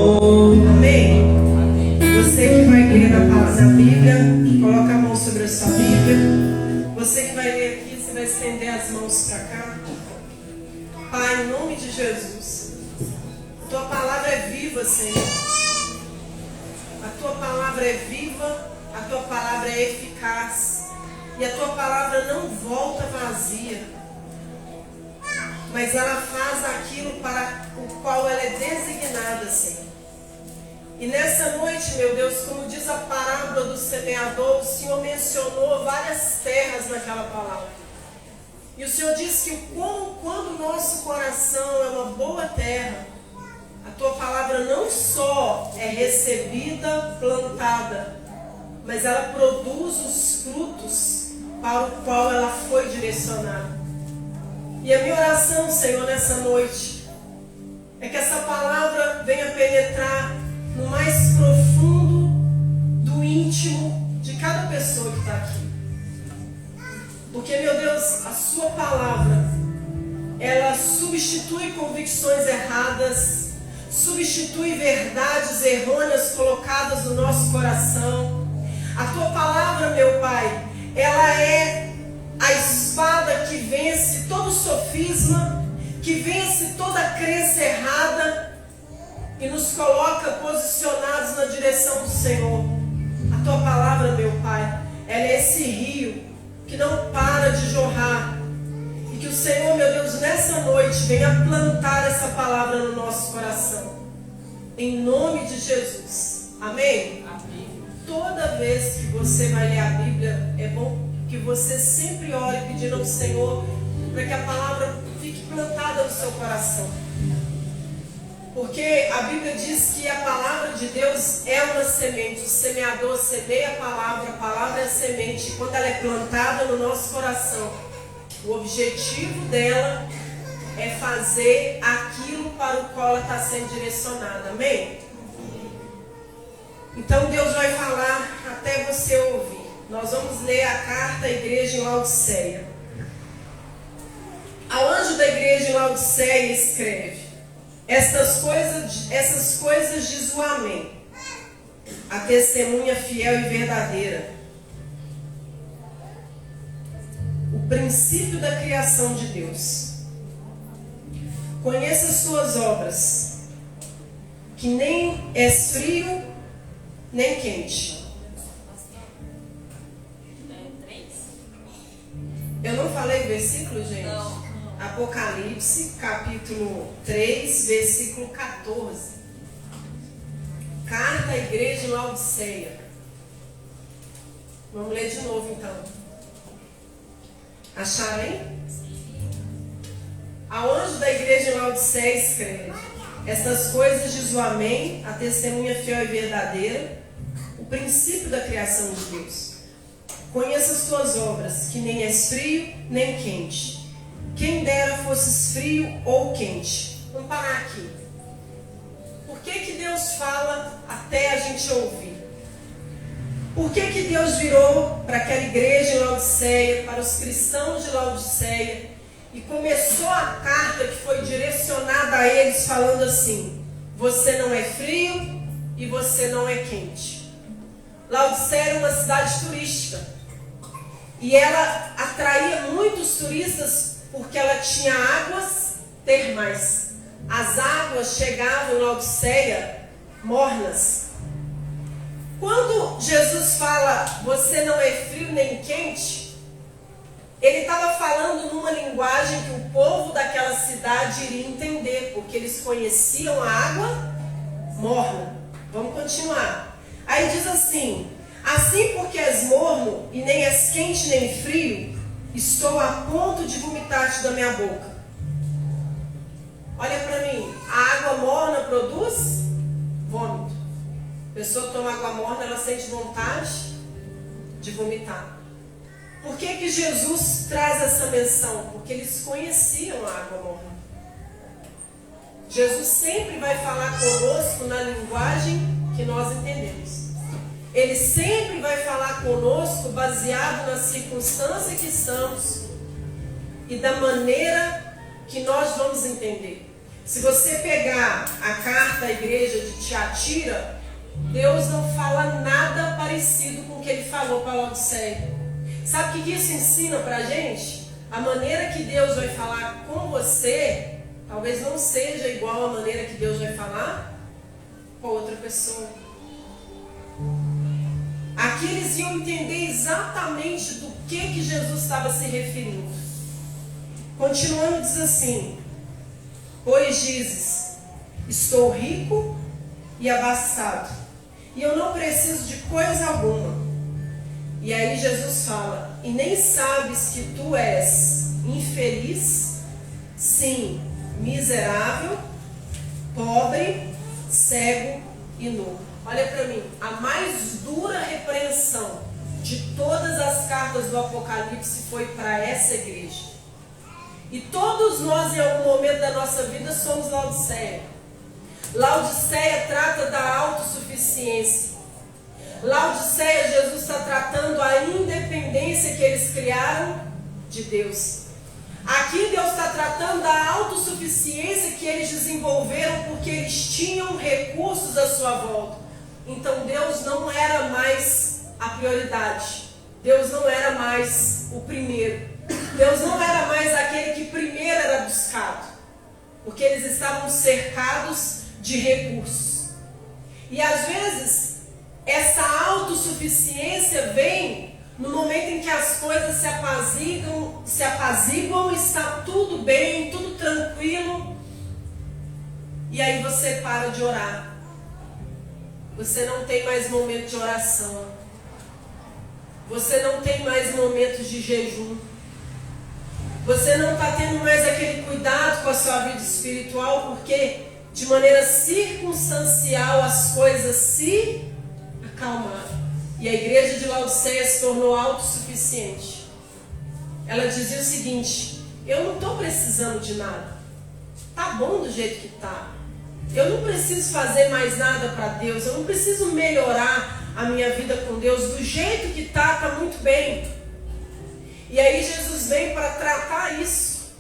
Amém? Você que vai ler na Bíblia, coloca a mão sobre a sua Bíblia. Você que vai ler aqui, você vai estender as mãos para cá. Pai, em nome de Jesus, a tua palavra é viva, Senhor. A tua palavra é viva, a tua palavra é eficaz. E a tua palavra não volta vazia, mas ela faz aquilo para o qual ela é designada, Senhor. E nessa noite, meu Deus, como diz a parábola do semeador, o Senhor mencionou várias terras naquela palavra. E o Senhor diz que quando o nosso coração é uma boa terra, a tua palavra não só é recebida, plantada, mas ela produz os frutos para o qual ela foi direcionada. E a minha oração, Senhor, nessa noite, é que essa palavra venha penetrar no mais profundo do íntimo de cada pessoa que está aqui. Porque, meu Deus, a sua palavra, ela substitui convicções erradas, substitui verdades errôneas colocadas no nosso coração. A tua palavra, meu Pai, ela é a espada que vence todo sofisma, que vence toda crença errada e nos coloca posicionados na direção do Senhor. A tua palavra, meu Pai, ela é esse rio que não para de jorrar. E que o Senhor, meu Deus, nessa noite venha plantar essa palavra no nosso coração. Em nome de Jesus. Amém? Amém. Toda vez que você vai ler a Bíblia, é bom que você sempre ore pedindo ao Senhor para que a palavra fique plantada no seu coração. Porque a Bíblia diz que a palavra de Deus é uma semente. O semeador semeia a palavra é a semente. E quando ela é plantada no nosso coração, o objetivo dela é fazer aquilo para o qual ela está sendo direcionada. Amém? Então Deus vai falar até você ouvir. Nós vamos ler a carta à igreja em Laodiceia. Ao anjo da igreja em Laodiceia escreve: essas coisas diz o Amém, a testemunha fiel e verdadeira, o princípio da criação de Deus. Conheça as suas obras, que nem és frio nem quente. Eu não falei versículo, gente? Não. Apocalipse, capítulo 3, versículo 14. Carta à igreja em Laodiceia. Vamos ler de novo, então. Acharam aí? Ao anjo da igreja em Laodiceia escreve: estas coisas diz o Amém, a testemunha fiel e verdadeira, o princípio da criação de Deus. Conheça as tuas obras, que nem és frio nem quente. Quem dera fosses frio ou quente. Vamos parar aqui. Por que Deus fala até a gente ouvir? Por que Deus virou para aquela igreja em Laodiceia, para os cristãos de Laodiceia, e começou a carta que foi direcionada a eles falando assim: você não é frio e você não é quente. Laodiceia era uma cidade turística. E ela atraía muitos turistas porque ela tinha águas termais. As águas chegavam em Laodiceia mornas. Quando Jesus fala, você não é frio nem quente, ele estava falando numa linguagem que o povo daquela cidade iria entender, porque eles conheciam a água morna. Vamos continuar. Aí diz assim: assim porque és morno e nem és quente nem frio, estou a ponto de vomitar-te da minha boca. Olha para mim, a água morna produz vômito. A pessoa toma água morna, ela sente vontade de vomitar. Por que Jesus traz essa menção? Porque eles conheciam a água morna. Jesus sempre vai falar conosco na linguagem que nós entendemos. Ele sempre vai falar conosco baseado na circunstância que estamos e da maneira que nós vamos entender. Se você pegar a carta à igreja de Tiatira, Deus não fala nada parecido com o que ele falou para Laodiceia. Sabe o que isso ensina para a gente? A maneira que Deus vai falar com você, talvez não seja igual à maneira que Deus vai falar com outra pessoa. Aqui eles iam entender exatamente do que Jesus estava se referindo. Continuando, diz assim: pois dizes, estou rico e abastado, e eu não preciso de coisa alguma. E aí Jesus fala: e nem sabes que tu és infeliz, sim, miserável, pobre, cego e nu. Olha para mim, a mais dura repreensão de todas as cartas do Apocalipse foi para essa igreja. E todos nós, em algum momento da nossa vida, somos Laodiceia. Laodiceia trata da autossuficiência. Laodiceia, Jesus está tratando a independência que eles criaram de Deus. Aqui Deus está tratando da autossuficiência que eles desenvolveram porque eles tinham recursos à sua volta. Então Deus não era mais a prioridade. Deus não era mais o primeiro. Deus não era mais aquele que primeiro era buscado, porque eles estavam cercados de recursos. E às vezes essa autossuficiência vem no momento em que as coisas se apaziguam, está tudo bem, tudo tranquilo, e aí você para de orar. Você não tem mais momento de oração. Você não tem mais momentos de jejum. Você não está tendo mais aquele cuidado com a sua vida espiritual, porque de maneira circunstancial as coisas se acalmaram. E a igreja de Laodiceia se tornou autossuficiente. Ela dizia o seguinte: eu não estou precisando de nada. Está bom do jeito que está. Eu não preciso fazer mais nada para Deus. Eu não preciso melhorar a minha vida com Deus. Do jeito que está muito bem. E aí Jesus vem para tratar isso.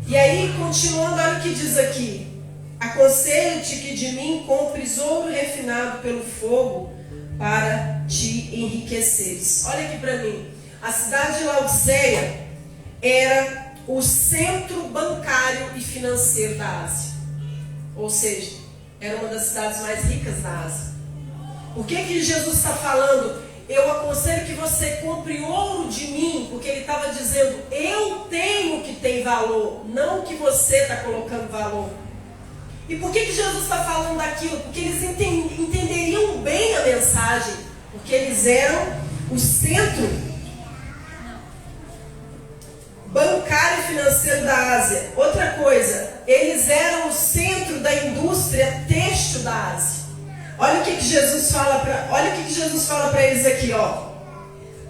E aí, continuando, olha o que diz aqui: aconselho-te que de mim compres ouro refinado pelo fogo para te enriqueceres. Olha aqui para mim. A cidade de Laodiceia era o centro bancário e financeiro da Ásia. Ou seja, era uma das cidades mais ricas da Ásia. Por que Jesus está falando? Eu aconselho que você compre ouro de mim, porque ele estava dizendo: eu tenho o que tem valor, não o que você está colocando valor. E por que Jesus está falando daquilo? Porque eles entenderiam bem a mensagem, porque eles eram o centro bancário e financeiro da Ásia. Outra coisa, eles eram o centro da indústria têxtil da Ásia. Olha o que Jesus fala para eles aqui, ó.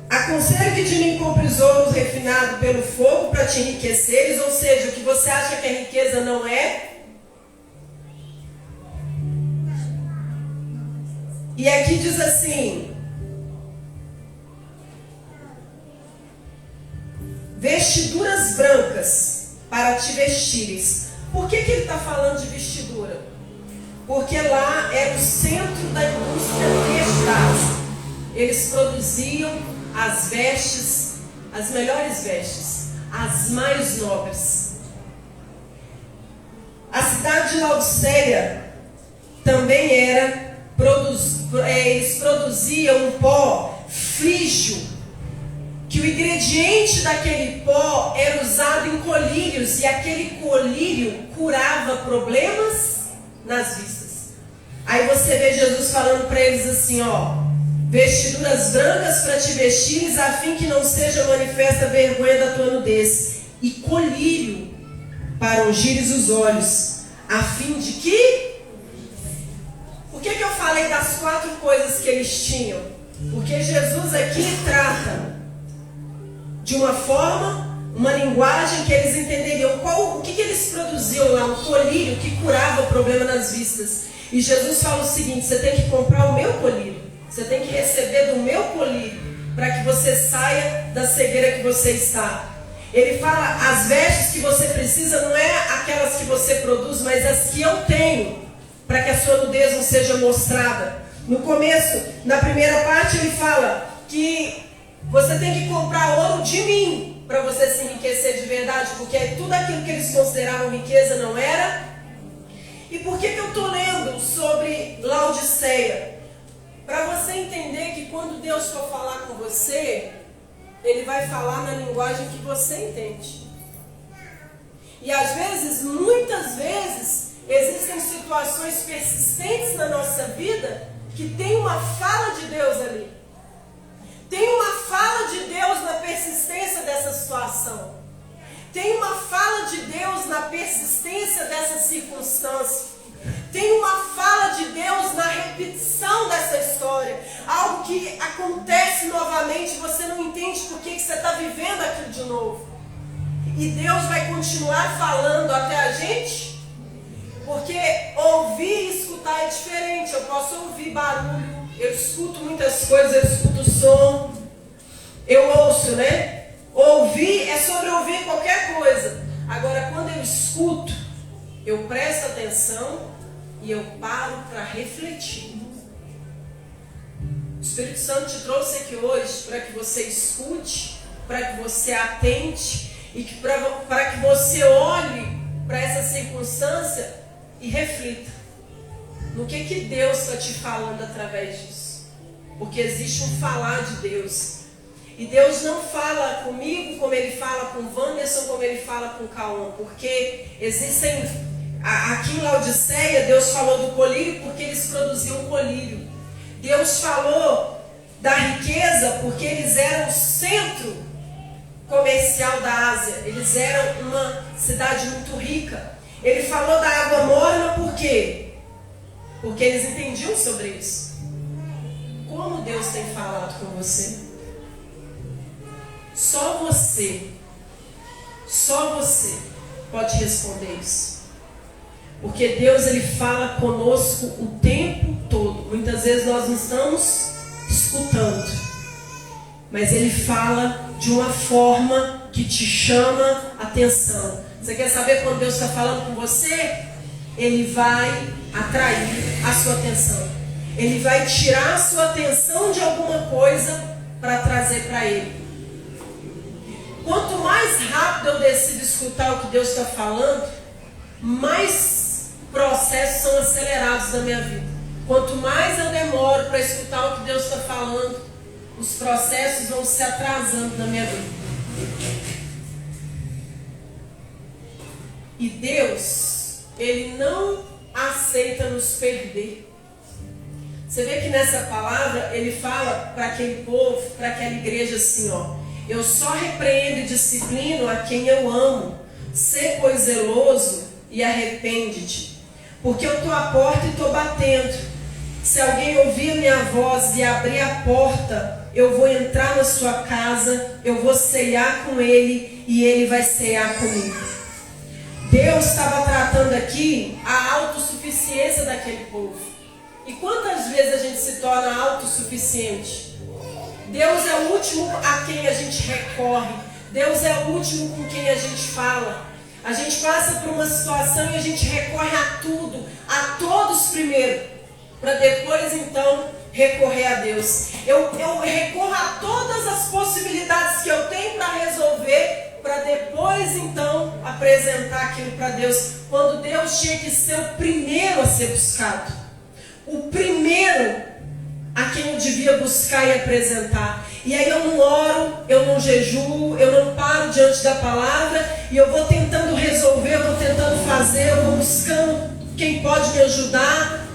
Aconselho que de mim compres ouro refinado pelo fogo para te enriqueceres. Ou seja, o que você acha que a riqueza não é. E aqui diz assim: vestiduras brancas para te vestires. Por que ele está falando de vestidura? Porque lá era o centro da indústria têxtil. Eles produziam as vestes, as melhores vestes, as mais nobres. A cidade de Laodiceia também era, eles produziam um pó frígio, que o ingrediente daquele pó era usado em colírios, e aquele colírio curava problemas nas vistas. Aí você vê Jesus falando para eles assim, ó: vestiduras brancas para te vestires, a fim que não seja manifesta a vergonha da tua nudez, e colírio para ungires os olhos, a fim de que... Por que eu falei das 4 coisas que eles tinham? Porque Jesus aqui trata de uma forma, uma linguagem que eles entenderiam. O que eles produziam lá? Um colírio que curava o problema nas vistas. E Jesus fala o seguinte: você tem que comprar o meu colírio, você tem que receber do meu colírio, para que você saia da cegueira que você está. Ele fala, as vestes que você precisa não é aquelas que você produz, mas as que eu tenho, para que a sua nudez não seja mostrada. No começo, na primeira parte, ele fala que você tem que comprar ouro de mim, para você se enriquecer de verdade, porque tudo aquilo que eles consideravam riqueza não era. E por que eu estou lendo sobre Laodiceia? Para você entender que quando Deus for falar com você, Ele vai falar na linguagem que você entende. E às vezes, muitas vezes, existem situações persistentes na nossa vida que tem uma fala de Deus ali. Tem uma fala de Deus na persistência dessa situação. Tem uma fala de Deus na persistência dessa circunstância. Tem uma fala de Deus na repetição dessa história. Algo que acontece novamente, você não entende por que você está vivendo aquilo de novo. E Deus vai continuar falando até a gente, porque ouvir e escutar é diferente. Eu posso ouvir barulho, eu escuto muitas coisas, eu escuto som, eu ouço, né? Ouvir é sobre ouvir qualquer coisa. Agora, quando eu escuto, eu presto atenção e eu paro para refletir. O Espírito Santo te trouxe aqui hoje para que você escute, para que você atente e para que você olhe para essa circunstância e reflita no que Deus está te falando através disso. Porque existe um falar de Deus. E Deus não fala comigo como Ele fala com o Wanderson, como Ele fala com o Cauã. Porque existem... Aqui em Laodiceia, Deus falou do colírio porque eles produziam colírio. Deus falou da riqueza porque eles eram o centro comercial da Ásia. Eles eram uma cidade muito rica. Ele falou da água morna por quê? Porque eles entendiam sobre isso. Como Deus tem falado com você? Só você pode responder isso. Porque Deus, Ele fala conosco o tempo todo. Muitas vezes nós não estamos escutando, mas Ele fala de uma forma que te chama a atenção. Você quer saber quando Deus está falando com você? Ele vai atrair a sua atenção. Ele vai tirar a sua atenção de alguma coisa para trazer para Ele. Quanto mais rápido eu decido escutar o que Deus está falando, mais processos são acelerados na minha vida. Quanto mais eu demoro para escutar o que Deus está falando, os processos vão se atrasando na minha vida. E Deus, Ele não aceita nos perder. Você vê que nessa palavra Ele fala para aquele povo, para aquela igreja assim, ó: eu só repreendo e disciplino a quem eu amo. Sê, pois, zeloso e arrepende-te. Porque eu estou à porta e estou batendo. Se alguém ouvir a minha voz e abrir a porta, eu vou entrar na sua casa, eu vou ceiar com ele e ele vai ceiar comigo. Deus estava tratando aqui a autossuficiência daquele povo. E quantas vezes a gente se torna autossuficiente? Deus é o último a quem a gente recorre. Deus é o último com quem a gente fala. A gente passa por uma situação e a gente recorre a tudo, a todos primeiro, para depois então recorrer a Deus. Eu recorro a todas as possibilidades que eu tenho para resolver, para depois então apresentar aquilo para Deus, quando Deus tinha que ser o primeiro a ser buscado, o primeiro a quem eu devia buscar e apresentar. E aí eu não oro, eu não jejuo, eu não paro diante da palavra e eu vou tentando resolver, eu vou tentando fazer, eu vou buscando quem pode me ajudar.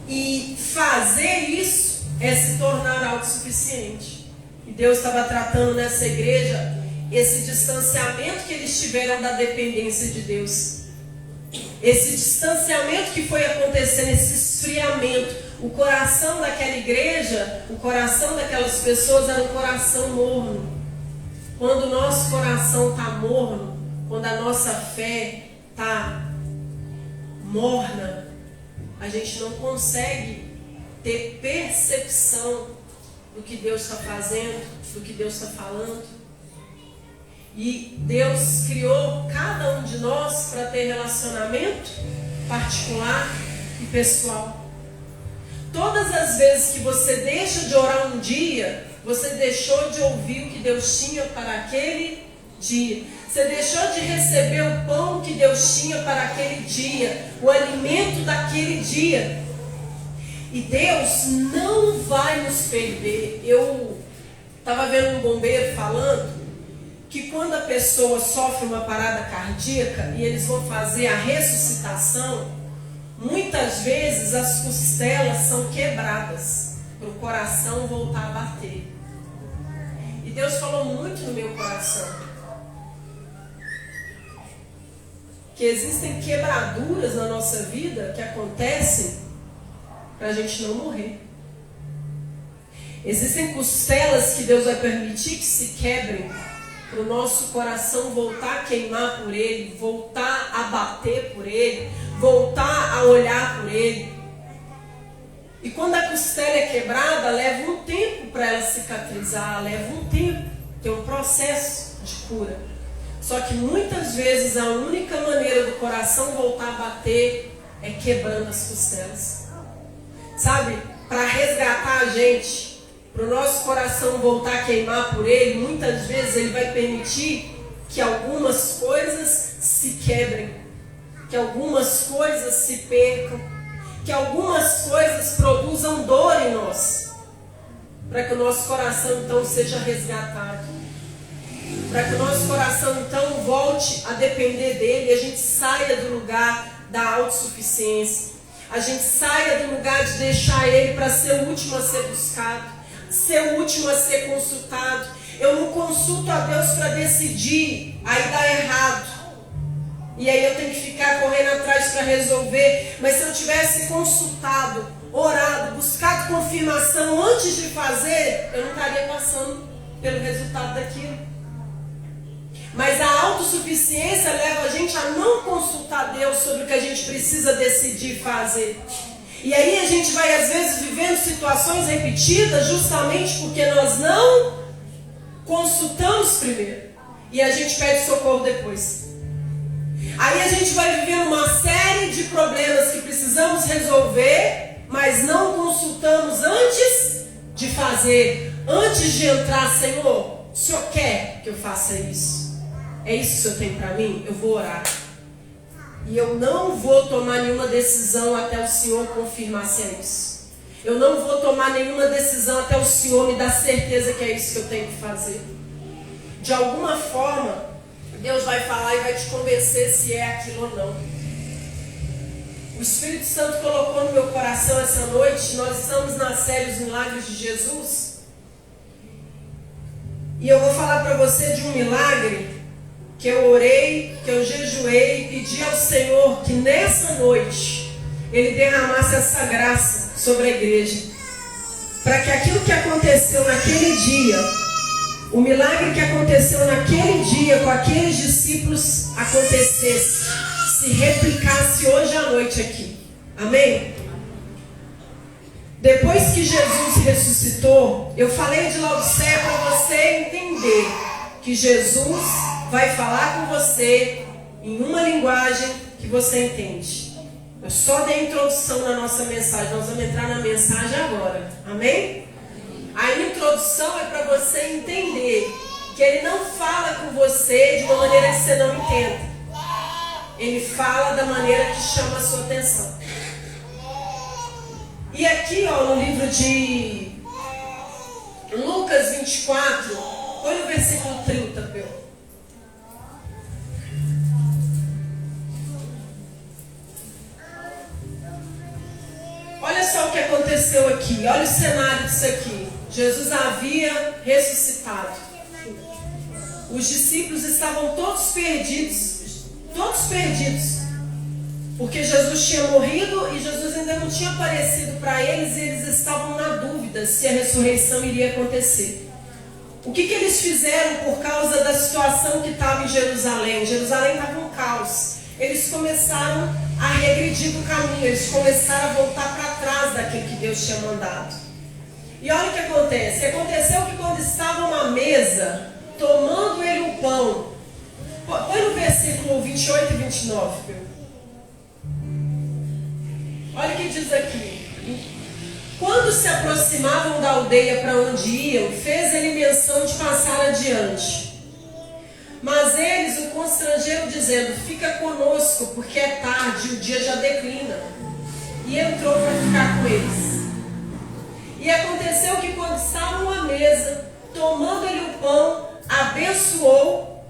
E fazer isso é se tornar autossuficiente. E Deus estava tratando nessa igreja esse distanciamento que eles tiveram da dependência de Deus. Esse distanciamento que foi acontecendo, esse esfriamento. O coração daquela igreja, o coração daquelas pessoas era um coração morno. Quando o nosso coração está morno, quando a nossa fé está morna, a gente não consegue ter percepção do que Deus está fazendo, do que Deus está falando. E Deus criou cada um de nós para ter relacionamento particular e pessoal. Todas as vezes que você deixa de orar um dia, você deixou de ouvir o que Deus tinha para aquele dia. Você deixou de receber o pão que Deus tinha para aquele dia, o alimento daquele dia. E Deus não vai nos perder. Eu estava vendo um bombeiro falando que quando a pessoa sofre uma parada cardíaca e eles vão fazer a ressuscitação, muitas vezes as costelas são quebradas para o coração voltar a bater. E Deus falou muito no meu coração que existem quebraduras na nossa vida que acontecem para a gente não morrer. Existem costelas que Deus vai permitir que se quebrem para o nosso coração voltar a queimar por Ele, voltar a bater por Ele, voltar a olhar por Ele. E quando a costela é quebrada, leva um tempo para ela cicatrizar, leva um tempo, tem um processo de cura. Só que muitas vezes a única maneira do coração voltar a bater é quebrando as costelas. Sabe, para resgatar a gente, para o nosso coração voltar a queimar por Ele, muitas vezes Ele vai permitir que algumas coisas se quebrem, que algumas coisas se percam, que algumas coisas produzam dor em nós, para que o nosso coração então seja resgatado, para que o nosso coração então volte a depender dEle e a gente saia do lugar da autossuficiência, a gente saia do lugar de deixar Ele para ser o último a ser buscado, ser o último a ser consultado. Eu não consulto a Deus para decidir, aí dá errado. E aí eu tenho que ficar correndo atrás para resolver. Mas se eu tivesse consultado, orado, buscado confirmação antes de fazer, eu não estaria passando pelo resultado daquilo. Mas a autossuficiência leva a gente a não consultar Deus sobre o que a gente precisa decidir fazer. E aí a gente vai às vezes vivendo situações repetidas justamente porque nós não consultamos primeiro. E a gente pede socorro depois. Aí a gente vai vivendo uma série de problemas que precisamos resolver, mas não consultamos antes de fazer, antes de entrar. Senhor, o Senhor quer que eu faça isso? É isso que o Senhor tem para mim? Eu vou orar. E eu não vou tomar nenhuma decisão até o Senhor confirmar se é isso. Eu não vou tomar nenhuma decisão até o Senhor me dar certeza que é isso que eu tenho que fazer. De alguma forma, Deus vai falar e vai te convencer se é aquilo ou não. O Espírito Santo colocou no meu coração essa noite. Nós estamos na série Os Milagres de Jesus. E eu vou falar para você de um milagre que eu orei, que eu jejuei e pedi ao Senhor que nessa noite Ele derramasse essa graça sobre a igreja. Para que aquilo que aconteceu naquele dia, o milagre que aconteceu naquele dia com aqueles discípulos acontecesse, se replicasse hoje à noite aqui. Amém? Depois que Jesus ressuscitou, eu falei de Laodiceia para você entender que Jesus vai falar com você em uma linguagem que você entende. Eu só dei a introdução na nossa mensagem, nós vamos entrar na mensagem agora. Amém? A introdução é para você entender que Ele não fala com você de uma maneira que você não entenda. Ele fala da maneira que chama a sua atenção. E aqui, ó, no livro de Lucas 24, põe no versículo 30, Pedro. Olha só o que aconteceu aqui, olha o cenário disso aqui. Jesus havia ressuscitado. Os discípulos estavam todos perdidos, porque Jesus tinha morrido e Jesus ainda não tinha aparecido para eles e eles estavam na dúvida se a ressurreição iria acontecer. O que eles fizeram por causa da situação que estava em Jerusalém? Jerusalém estava um caos. Eles começaram a regredir do caminho, eles começaram a voltar para trás daquilo que Deus tinha mandado. E olha o que acontece. Aconteceu que quando estavam à mesa, tomando ele o pão. Põe no versículo 28 e 29, meu. Olha o que diz aqui. Quando se aproximavam da aldeia para onde iam, fez ele menção de passar adiante. Mas eles o constrangeram, dizendo: fica conosco, porque é tarde, o dia já declina. E entrou para ficar com eles. E aconteceu que quando estavam à mesa, tomando ele o pão, abençoou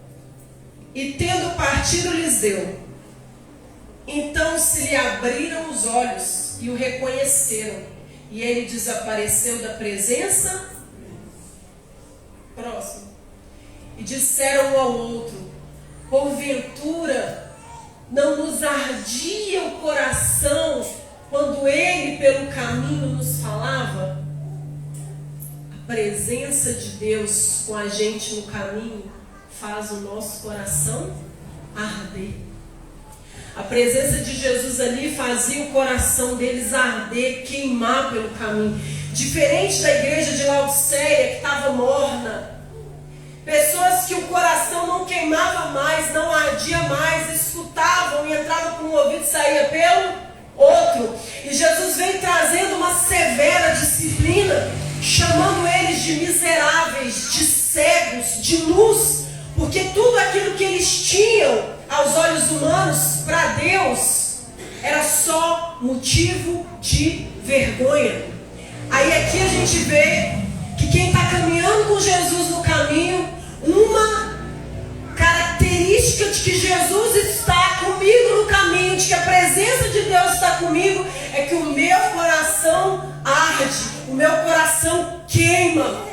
e tendo partido lhes deu. Então se lhe abriram os olhos e o reconheceram. E ele desapareceu da presença. Próximo. E disseram um ao outro: porventura não nos ardia o coração quando ele pelo caminho nos falava? A presença de Deus com a gente no caminho faz o nosso coração arder. A presença de Jesus ali fazia o coração deles arder, queimar pelo caminho. Diferente da igreja de Laodiceia, que estava morna. Pessoas que o coração não queimava mais, não ardia mais, escutavam e entrava por um ouvido e saía pelo outro. E Jesus veio trazendo uma severa disciplina, chamando eles de miseráveis, de cegos, de luz, porque tudo aquilo que eles tinham aos olhos humanos, para Deus, era só motivo de vergonha. Aí aqui a gente vê que quem está caminhando com Jesus no caminho, uma característica de que Jesus está comigo no caminho, de que a presença de Deus está comigo, é que o meu coração arde, o meu coração queima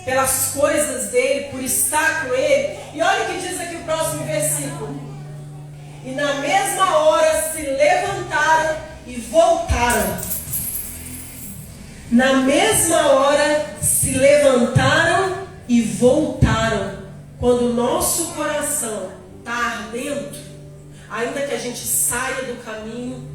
pelas coisas dele, por estar com ele. E olha o que diz aqui o próximo versículo. E na mesma hora se levantaram e voltaram. Na mesma hora se levantaram e voltaram. Quando o nosso coração está ardendo, ainda que a gente saia do caminho,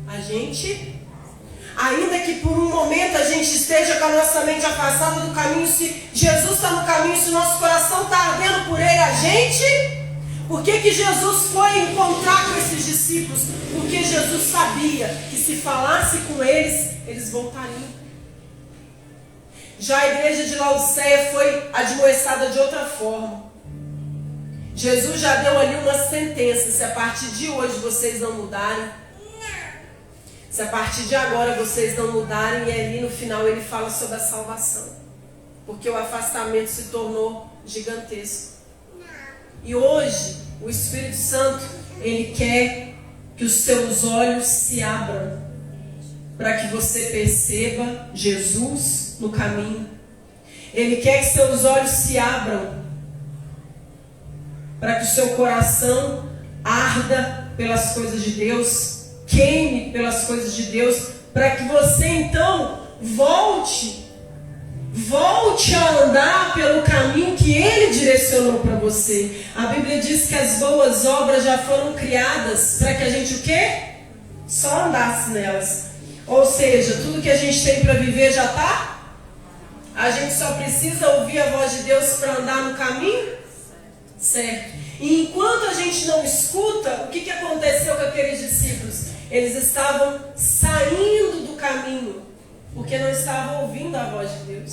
ainda que por um momento a gente esteja com a nossa mente afastada do caminho, se Jesus está no caminho, se o nosso coração está ardendo por ele, por que Jesus foi encontrar com esses discípulos? Porque Jesus sabia que se falasse com eles, eles voltariam. Já a igreja de Laodiceia foi admoestada de outra forma. Jesus já deu ali uma sentença: se a partir de hoje vocês não mudarem, se a partir de agora vocês não mudarem, e ali no final ele fala sobre a salvação, porque o afastamento se tornou gigantesco. E hoje o Espírito Santo, ele quer que os seus olhos se abram para que você perceba Jesus no caminho. Ele quer que seus olhos se abram para que o seu coração arda pelas coisas de Deus, queime pelas coisas de Deus, para que você então volte a andar pelo caminho que Ele direcionou para você. A Bíblia diz que as boas obras já foram criadas para que a gente o quê? Só andasse nelas. Ou seja, tudo que a gente tem para viver já está. A gente só precisa ouvir a voz de Deus para andar no caminho certo. E enquanto a gente não escuta, o que aconteceu com aqueles discípulos? Eles estavam saindo do caminho, porque não estavam ouvindo a voz de Deus.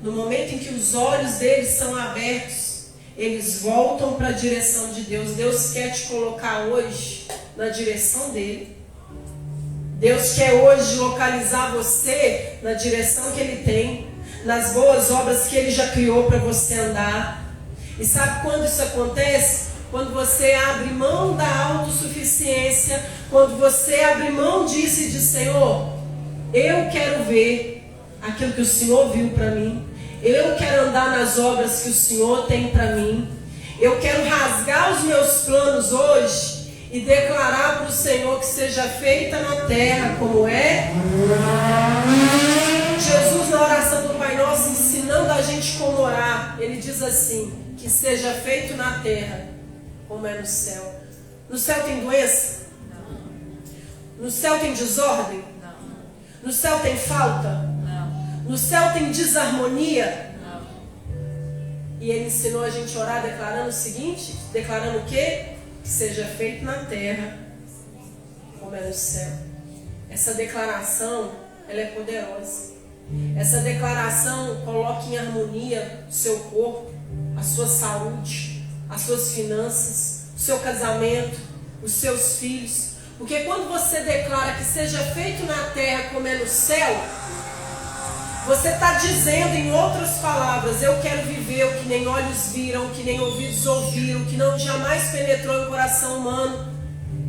No momento em que os olhos deles são abertos, eles voltam para a direção de Deus. Deus quer te colocar hoje na direção dele. Deus quer hoje localizar você na direção que Ele tem, nas boas obras que Ele já criou para você andar. E sabe quando isso acontece? Quando você abre mão da autossuficiência, quando você abre mão disso e diz: Senhor, eu quero ver aquilo que o Senhor viu para mim, eu quero andar nas obras que o Senhor tem para mim, eu quero rasgar os meus planos hoje e declarar para o Senhor que seja feita na terra como é. Jesus, na oração do Pai Nosso, ensinando a gente como orar, ele diz assim: que seja feito na terra como é no céu. No céu tem doença? Não. No céu tem desordem? Não. No céu tem falta? Não. No céu tem desarmonia? Não. E ele ensinou a gente a orar declarando o seguinte, declarando o quê? Que seja feito na terra como é no céu. Essa declaração, ela é poderosa. Essa declaração coloca em harmonia o seu corpo, a sua saúde, as suas finanças, o seu casamento, os seus filhos. Porque quando você declara que seja feito na terra como é no céu, você está dizendo, em outras palavras, eu quero viver o que nem olhos viram, o que nem ouvidos ouviram, o que não jamais penetrou no coração humano.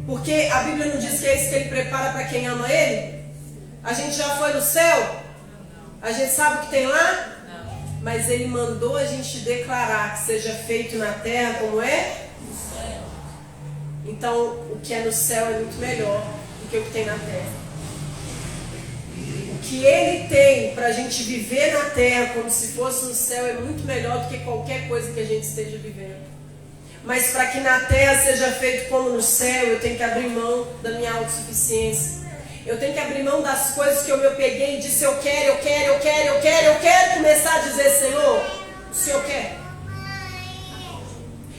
Porque a Bíblia não diz que é isso que ele prepara para quem ama ele? A gente já foi no céu? A gente sabe o que tem lá? Não. Mas ele mandou a gente declarar que seja feito na terra como é? No céu. Então, o que é no céu é muito melhor do que o que tem na terra. O que ele tem para a gente viver na terra como se fosse no céu é muito melhor do que qualquer coisa que a gente esteja vivendo. Mas para que na terra seja feito como no céu, eu tenho que abrir mão da minha autossuficiência. Eu tenho que abrir mão das coisas que eu me peguei e disse, eu quero começar a dizer, Senhor, o Senhor quer.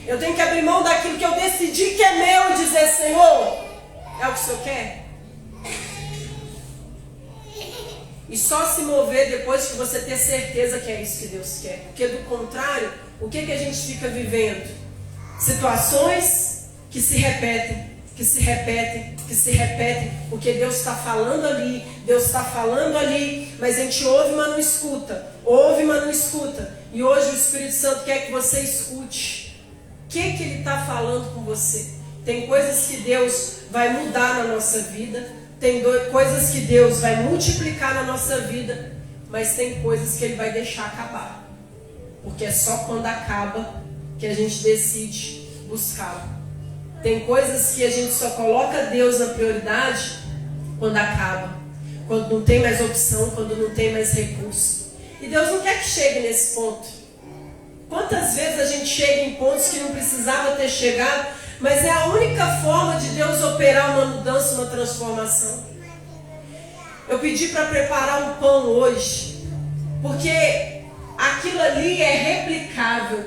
Eu tenho que abrir mão daquilo que eu decidi que é meu e dizer, Senhor, é o que o Senhor quer. E só se mover depois que você ter certeza que é isso que Deus quer. Porque do contrário, o que a gente fica vivendo? Situações que se repetem, porque Deus está falando ali, mas a gente ouve, mas não escuta. E hoje o Espírito Santo quer que você escute. O que Ele está falando com você? Tem coisas que Deus vai mudar na nossa vida. Tem coisas que Deus vai multiplicar na nossa vida, mas tem coisas que Ele vai deixar acabar. Porque é só quando acaba que a gente decide buscá-lo. Tem coisas que a gente só coloca Deus na prioridade quando acaba. Quando não tem mais opção, quando não tem mais recurso. E Deus não quer que chegue nesse ponto. Quantas vezes a gente chega em pontos que não precisava ter chegado, mas é a única forma de Deus operar uma mudança, uma transformação. Eu pedi para preparar um pão hoje, porque aquilo ali é replicável.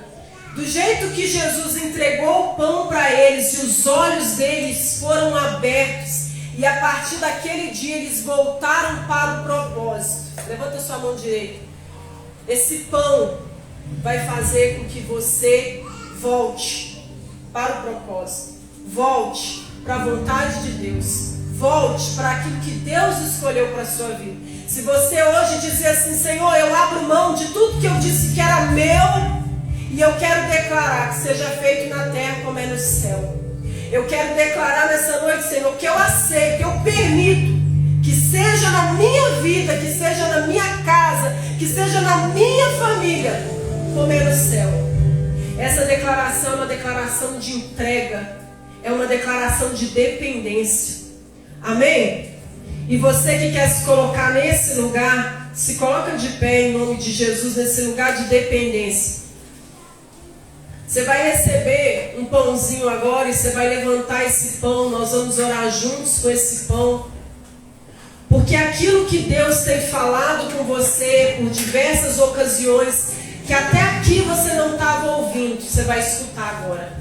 Do jeito que Jesus entregou o pão para eles e os olhos deles foram abertos, e a partir daquele dia eles voltaram para o propósito. Levanta sua mão direita. Esse pão vai fazer com que você volte para o propósito, volte para a vontade de Deus, volte para aquilo que Deus escolheu para a sua vida. Se você hoje dizer assim, Senhor, eu abro mão de tudo que eu disse que era meu, e eu quero declarar que seja feito na terra como é no céu. Eu quero declarar nessa noite, Senhor, que eu aceito, que eu permito, que seja na minha vida, que seja na minha casa, que seja na minha família, como é no céu. Essa declaração é uma declaração de entrega, é uma declaração de dependência. Amém? E você que quer se colocar nesse lugar, se coloca de pé em nome de Jesus, nesse lugar de dependência. Você vai receber um pãozinho agora e você vai levantar esse pão, nós vamos orar juntos com esse pão. Porque aquilo que Deus tem falado com você por diversas ocasiões, que até aqui você não estava ouvindo, você vai escutar agora.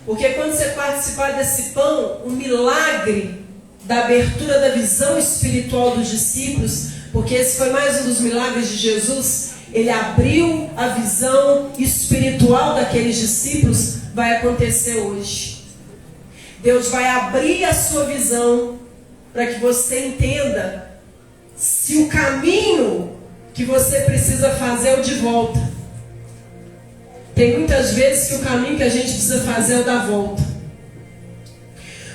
Porque quando você participar desse pão, o milagre da abertura da visão espiritual dos discípulos, porque esse foi mais um dos milagres de Jesus, Ele abriu a visão espiritual daqueles discípulos, vai acontecer hoje. Deus vai abrir a sua visão para que você entenda se o caminho que você precisa fazer é o de volta. Tem muitas vezes que o caminho que a gente precisa fazer é o da volta.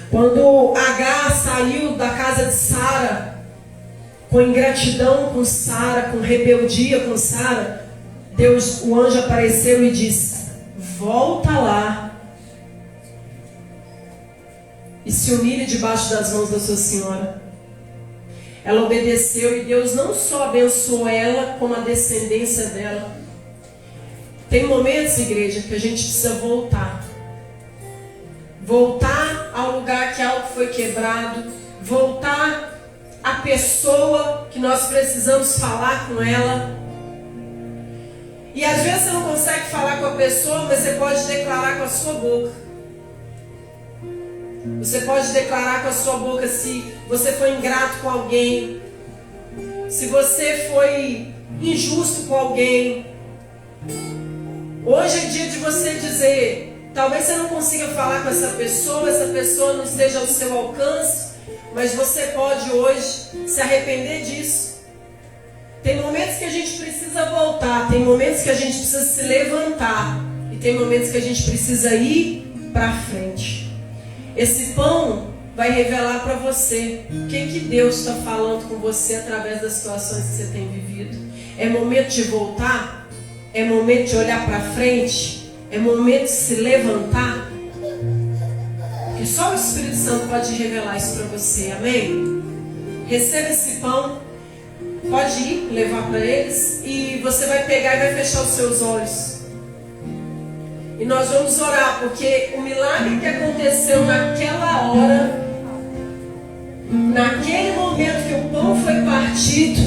Quando Agar saiu da casa de Sara, com ingratidão com Sara, com rebeldia com Sara, Deus, o anjo apareceu e disse, volta lá e se humilhe debaixo das mãos da sua senhora. Ela obedeceu e Deus não só abençoou ela, como a descendência dela. Tem momentos, igreja, que a gente precisa voltar. Voltar ao lugar que algo foi quebrado. Voltar à pessoa que nós precisamos falar com ela. E às vezes você não consegue falar com a pessoa, mas você pode declarar com a sua boca. Você pode declarar com a sua boca se você foi ingrato com alguém, se você foi injusto com alguém. Hoje é dia de você dizer, talvez você não consiga falar com essa pessoa não esteja ao seu alcance, mas você pode hoje se arrepender disso. Tem momentos que a gente precisa voltar, tem momentos que a gente precisa se levantar e tem momentos que a gente precisa ir para frente. Esse pão vai revelar para você o que Deus está falando com você através das situações que você tem vivido. É momento de voltar? É momento de olhar para frente? É momento de se levantar? Porque só o Espírito Santo pode revelar isso para você, amém? Receba esse pão. Pode ir, levar para eles. E você vai pegar e vai fechar os seus olhos. E nós vamos orar, porque o milagre que aconteceu naquela hora, naquele momento que o pão foi partido,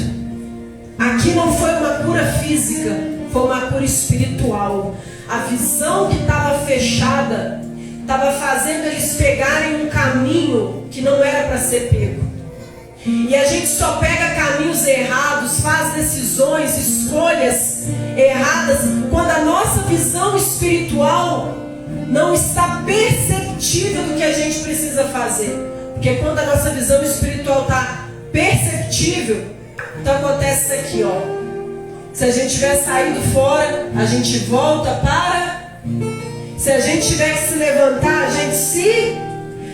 aqui não foi uma cura física, foi uma cura espiritual. A visão que estava fechada estava fazendo eles pegarem um caminho que não era para ser pego. E a gente só pega caminhos errados, faz decisões, escolhas erradas, quando a nossa visão espiritual não está perceptível do que a gente precisa fazer. Porque quando a nossa visão espiritual está perceptível, então acontece isso aqui, ó. Se a gente tiver saído fora, a gente volta para. Se a gente tiver que se levantar, a gente se.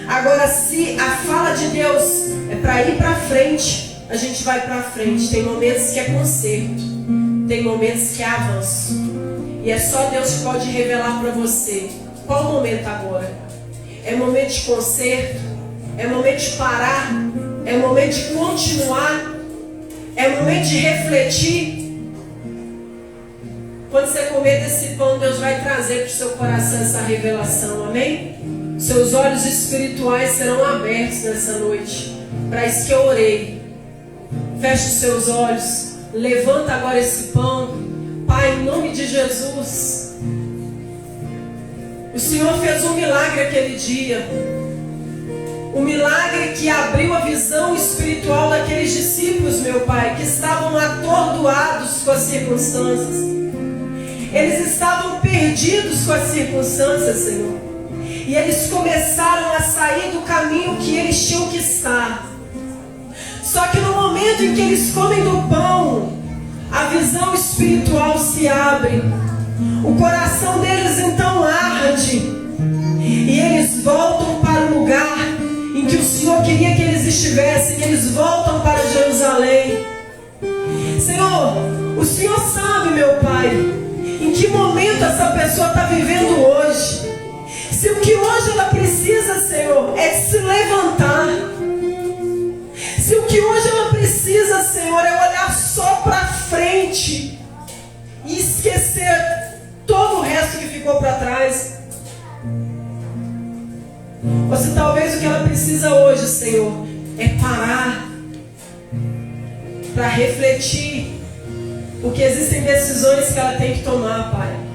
Agora, se a fala de Deus é para ir para frente, a gente vai para frente. Tem momentos que é conserto, tem momentos que é avanço. E é só Deus que pode revelar para você qual o momento agora. É momento de conserto, é momento de parar, é momento de continuar, é momento de refletir. Quando você comer desse pão, Deus vai trazer para o seu coração essa revelação, amém? Seus olhos espirituais serão abertos nessa noite. Para isso que eu orei. Feche os seus olhos. Levanta agora esse pão. Pai, em nome de Jesus. O Senhor fez um milagre aquele dia. Um milagre que abriu a visão espiritual daqueles discípulos, meu Pai, que estavam atordoados com as circunstâncias. Eles estavam perdidos com as circunstâncias, Senhor. E eles começaram a sair do caminho que eles tinham que estar. Só que no momento em que eles comem do pão, a visão espiritual se abre. O coração deles então arde. E eles voltam para o lugar em que o Senhor queria que eles estivessem. Eles voltam para Jerusalém. Senhor, o Senhor sabe, meu Pai, em que momento essa pessoa está vivendo hoje. Se o que hoje ela precisa, Senhor, é de se levantar. Se o que hoje ela precisa, Senhor, é olhar só para frente e esquecer todo o resto que ficou para trás. Ou se talvez o que ela precisa hoje, Senhor, é parar para refletir, porque existem decisões que ela tem que tomar, Pai.